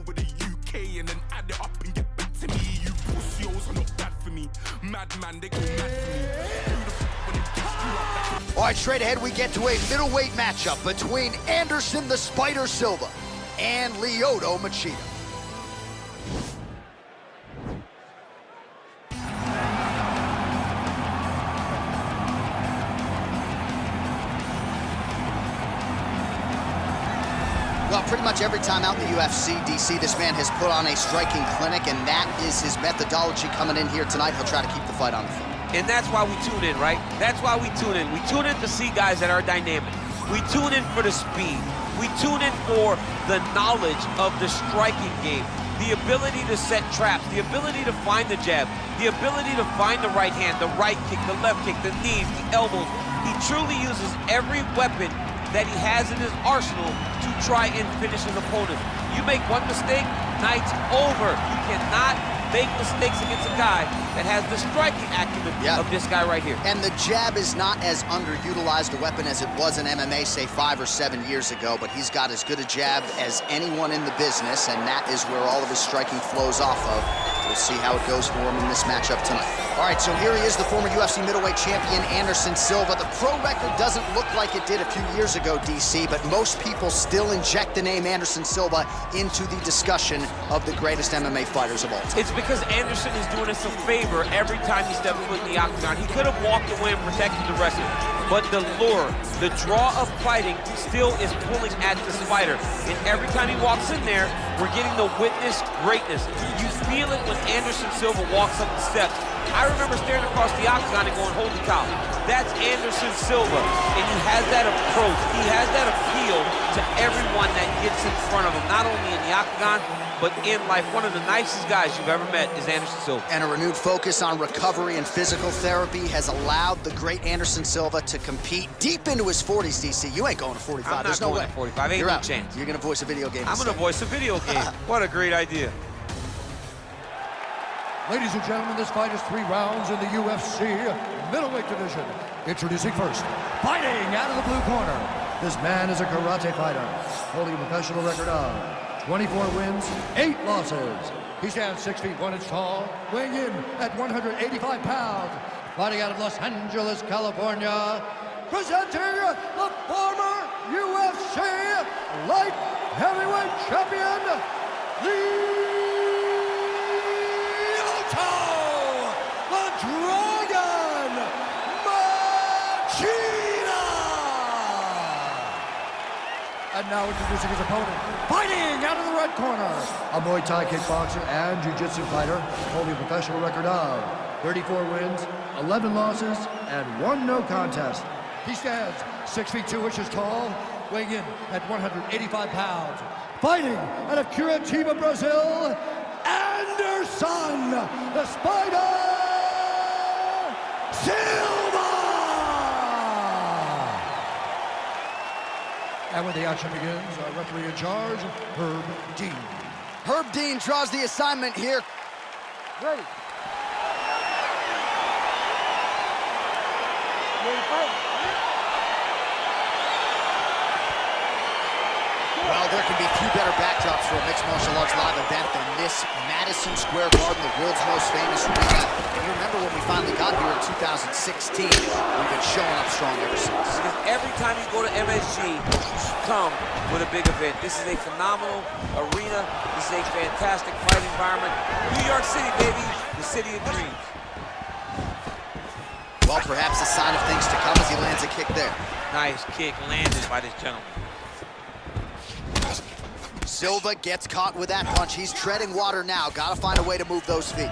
over the UK and then add it up and get back to me. You pussios are not bad for me. Madman, they go mad for me. Who the f when it gets you up? All right, straight ahead we get to a middleweight matchup between Anderson the Spider Silva and Lyoto Machida. Well, pretty much every time out in the UFC, DC, this man has put on a striking clinic, and that is his methodology coming in here tonight. He'll try to keep the fight on the floor. And that's why we tune in, right? That's why we tune in. We tune in to see guys that are dynamic. We tune in for the speed. We tune in for the knowledge of the striking game, the ability to set traps, the ability to find the jab, the ability to find the right hand, the right kick, the left kick, the knees, the elbows. He truly uses every weapon that he has in his arsenal to try and finish his opponent. You make one mistake, night's over. You cannot make mistakes against a guy that has the striking acumen of this guy right here. And the jab is not as underutilized a weapon as it was in MMA, say 5 or 7 years ago, but he's got as good a jab as anyone in the business, and that is where all of his striking flows off of. We'll see how it goes for him in this matchup tonight. All right, so here he is, the former UFC middleweight champion, Anderson Silva. The pro record doesn't look like it did a few years ago, DC, but most people still inject the name Anderson Silva into the discussion of the greatest MMA fighters of all time. It's because Anderson is doing us a favor every time he steps foot in the octagon. He could have walked away and protected the wrestler, but the lure, the draw of fighting still is pulling at this fighter. And every time he walks in there, we're getting to witness greatness. You feel it when Anderson Silva walks up the steps. I remember staring across the octagon and going, holy cow, that's Anderson Silva. And he has that approach, he has that appeal to everyone that gets in front of him, not only in the octagon, but in life. One of the nicest guys you've ever met is Anderson Silva. And a renewed focus on recovery and physical therapy has allowed the great Anderson Silva to compete deep into his 40s, DC. You ain't going to 45. I'm There's not no going way. to 45. Ain't You're no out. chance. You're going to voice a video game. I'm going to voice a video game. What a great idea. Ladies and gentlemen, this fight is 3 rounds in the UFC middleweight division. Introducing first, fighting out of the blue corner. This man is a karate fighter, holding a professional record of 24 wins, 8 losses. He stands 6 feet 1 inch tall, weighing in at 185 pounds. Fighting out of Los Angeles, California, presenting the former UFC light heavyweight champion, Lyoto the Dragon Machida! And now introducing his opponent, fighting out of the red corner, a Muay Thai kickboxer and jiu-jitsu fighter, holding a professional record of 34 wins, 11 losses, and 1 no contest. He stands 6 feet 2 inches tall, weighing in at 185 pounds. Fighting out of Curitiba, Brazil, Anderson, the Spider Silva! And when the action begins, our referee in charge, Herb Dean. Herb Dean draws the assignment here. Ready. Ready to fight. Well, there can be few better backdrops for a mixed martial arts live event than this Madison Square Garden, the world's most famous arena. And you remember when we finally got here in 2016, we've been showing up strong ever since. Because every time you go to MSG, you come with a big event. This is a phenomenal arena. This is a fantastic fight environment. New York City, baby, the city of dreams. Well, perhaps a sign of things to come as he lands a kick there. Nice kick landed by this gentleman. Silva gets caught with that punch. He's treading water now. Got to find a way to move those feet.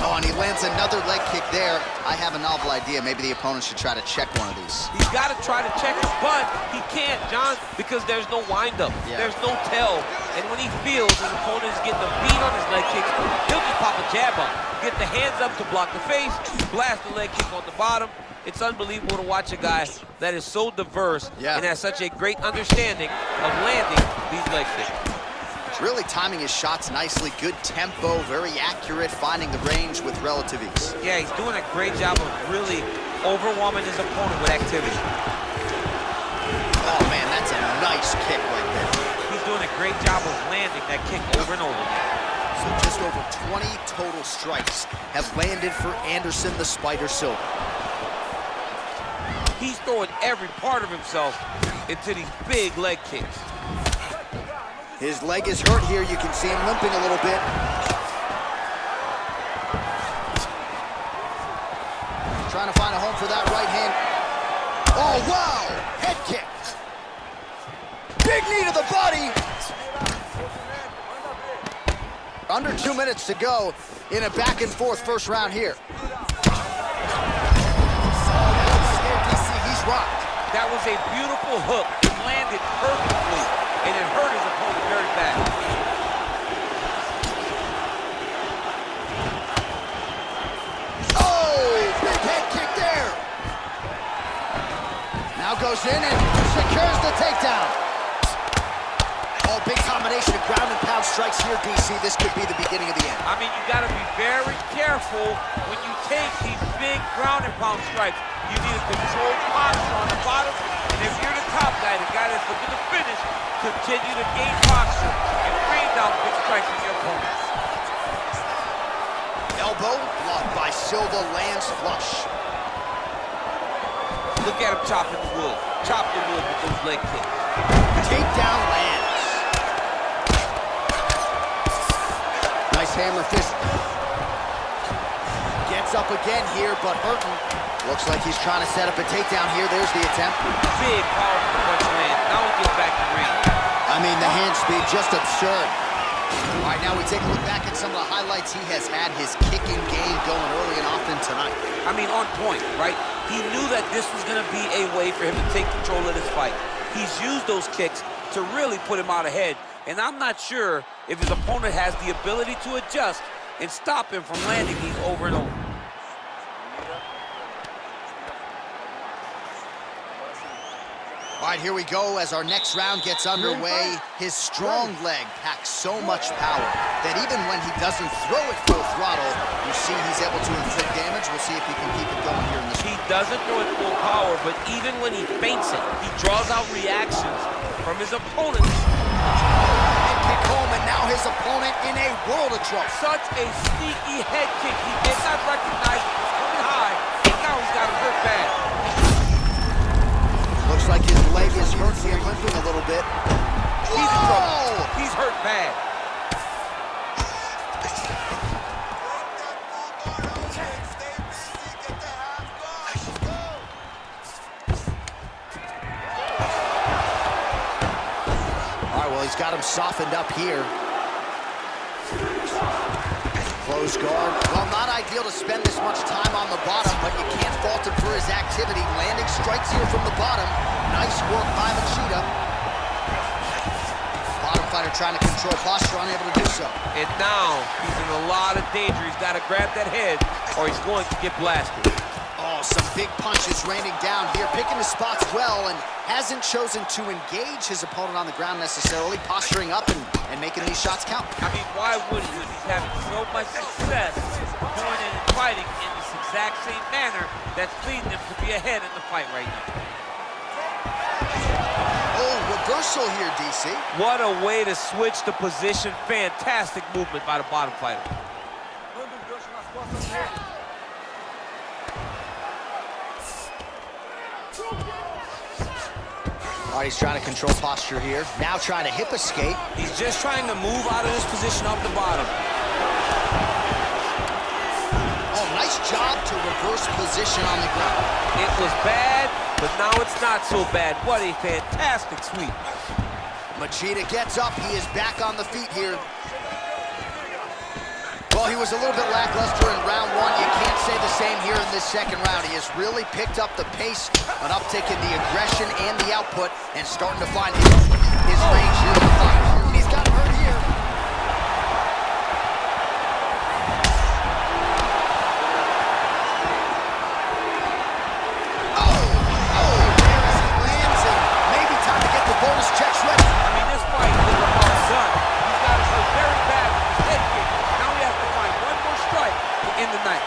Oh, and he lands another leg kick there. I have a novel idea. Maybe the opponent should try to check one of these. He's got to try to check it, but he can't, John, because there's no windup. There's no tell. And when he feels his opponent is getting the beat on his leg kicks, he'll just pop a jab up. Get the hands up to block the face, blast the leg kick on the bottom. It's unbelievable to watch a guy that is so diverse and has such a great understanding of landing these leg kicks. Really timing his shots nicely. Good tempo, very accurate, finding the range with relative ease. Yeah, he's doing a great job of really overwhelming his opponent with activity. Oh, man, that's a nice kick right there. He's doing a great job of landing that kick over and over again. So just over 20 total strikes have landed for Anderson the Spider Silva. He's throwing every part of himself into these big leg kicks. His leg is hurt here. You can see him limping a little bit. Trying to find a home for that right hand. Oh, wow! Head kick. Big knee to the body. Under 2 minutes to go in a back and forth first round here. He's rocked. That was a beautiful hook. It landed perfectly, and it hurt his opponent very bad. Oh, big head kick there. Now goes in and secures the takedown. Oh, big combination of ground and pound strikes here, DC. This could be the beginning of the end. I mean, you got to be very careful when you take these big ground and pound strikes. You need a controlled posture on the bottom, and if you're the top guy, the guy that's looking to finish, continue to gain posture and rain down big strikes on your opponent. Elbow blocked by Silva, lands flush. Look at him chopping the wood. Chop the wood with those leg kicks. Takedown lands. Nice hammer fist. Gets up again here, but hurting. Looks like he's trying to set up a takedown here. There's the attempt. Big, powerful punch land. Now he gets back to the ring. I mean, the hand speed, just absurd. All right, now we take a look back at some of the highlights. He has had his kicking game going early and often tonight. I mean, on point, right? He knew that this was going to be a way for him to take control of this fight. He's used those kicks to really put him out ahead, and I'm not sure if his opponent has the ability to adjust and stop him from landing these over and over. All right, here we go as our next round gets underway. His strong leg packs so much power that even when he doesn't throw it full throttle, you see he's able to inflict damage. We'll see if he can keep it going here in this He doesn't throw it full power, but even when he feints it, he draws out reactions from his opponents. Head kick home, and now his opponent in a world of trouble. Such a sneaky head kick. He did not recognize it was coming high, and now he's got him hurt bad. Looks like his leg is hurt here, limping a little bit. He's in trouble. He's hurt bad. All right, well, he's got him softened up here. Close guard. Well, not ideal to spend this much time on the bottom, but you can't fault him for his activity. Landing strikes here from the bottom. Nice work by Machida. Bottom fighter trying to control posture, unable to do so. And now he's in a lot of danger. He's got to grab that head or he's going to get blasted. Oh, some big punches raining down here, picking his spots well, and hasn't chosen to engage his opponent on the ground necessarily, posturing up and making these shots count. I mean, why wouldn't he? He's having so much success going in and fighting in this exact same manner that's leading him to be ahead in the fight right now. Oh, reversal here, DC. What a way to switch the position. Fantastic movement by the bottom fighter. All right, he's trying to control posture here. Now trying to hip escape. He's just trying to move out of this position off the bottom. Oh, nice job to reverse position on the ground. It was bad, but now it's not so bad. What a fantastic sweep. Machida gets up. He is back on the feet here. Well, he was a little bit lackluster in round one. You can't say the same here in this second round. He has really picked up the pace, an uptick in the aggression and the output, and starting to find his range here in the fight. And he's got him hurt here. Oh, there as he lands, and maybe time to get the bonus checks ready. I mean, this fight is about done. He's got to hurt very bad with his head kick. Now he has to find one more strike to end the night.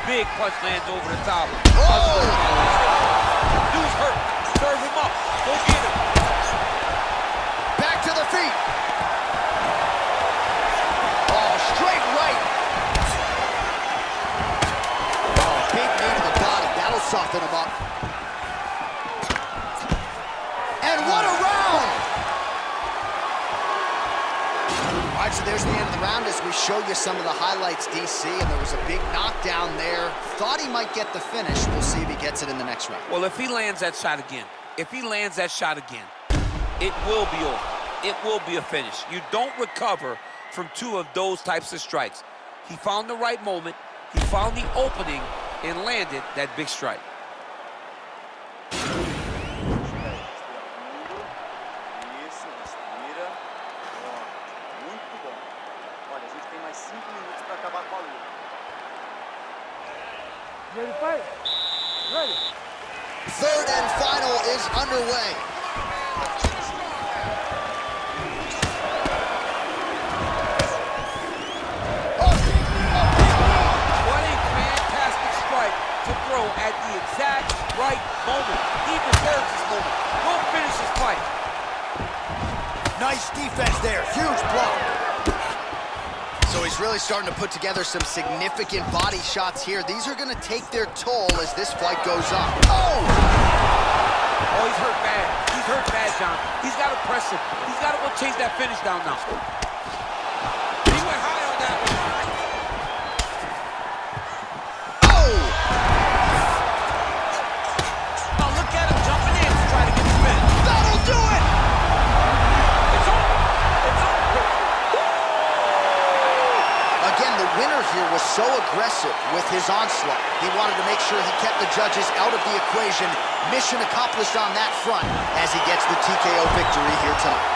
Big punch lands over the top. Oh! Dude's hurt. Serve him up. Go get him. Back to the feet. Oh, straight right. Oh, big knee to the body. That'll soften him up. And what a round! All right, so there's the end of the round as we show you some of the highlights, DC, and there was a big knockdown there. Thought he might get the finish. We'll see if he gets it in the next round. Well, if he lands that shot again, it will be over. It will be a finish. You don't recover from two of those types of strikes. He found the right moment, he found the opening, and landed that big strike. Isso, respira. Ó, muito bom. Olha, a gente tem mais 5 minutos para acabar com a luta. Ready, fight. Ready. Third and final is underway. What a fantastic strike to throw at the exact right moment. He deserves this moment. Go finish his fight. Nice defense there, huge block. So he's really starting to put together some significant body shots here. These are gonna take their toll as this fight goes on. Oh! Oh, he's hurt bad. He's hurt bad, John. He's got to press him. He's got to go chase that finish down now. He went high on that one. Oh! Now look at him jumping in to try to get the finish. That'll do it! It's over. It's over. Again, the winner here was so aggressive with his onslaught. He wanted to make sure he kept the judges out of the equation. Mission accomplished on that front as he gets the TKO victory here tonight.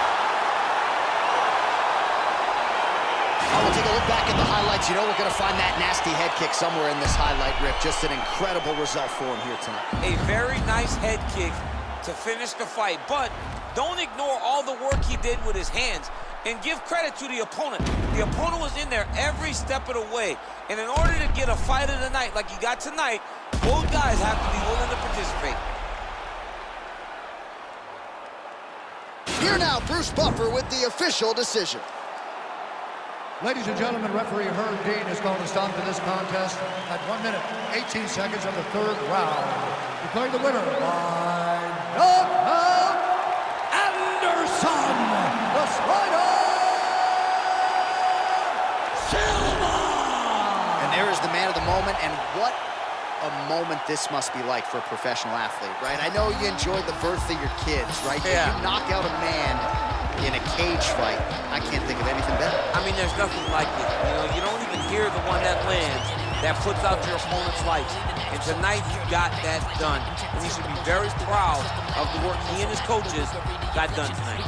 Oh, we'll take a look back at the highlights. You know we're going to find that nasty head kick somewhere in this highlight rip. Just an incredible result for him here tonight. A very nice head kick to finish the fight, but don't ignore all the work he did with his hands and give credit to the opponent. The opponent was in there every step of the way, and in order to get a fight of the night like you got tonight, both guys have to be willing to participate. Here now, Bruce Buffer with the official decision. Ladies and gentlemen, referee Herb Dean has called a stop to this contest at 1 minute, 18 seconds of the third round. Declaring the winner by knockout, Anderson, the Spider Silva! And there is the man of the moment, and what a moment this must be like for a professional athlete, right? I know you enjoyed the birth of your kids, right? Yeah. You knock out a man in a cage fight. I can't think of anything better. I mean, there's nothing like it. You know, you don't even hear the one that lands, that puts out your opponent's lights. And tonight, he got that done. And he should be very proud of the work he and his coaches got done tonight.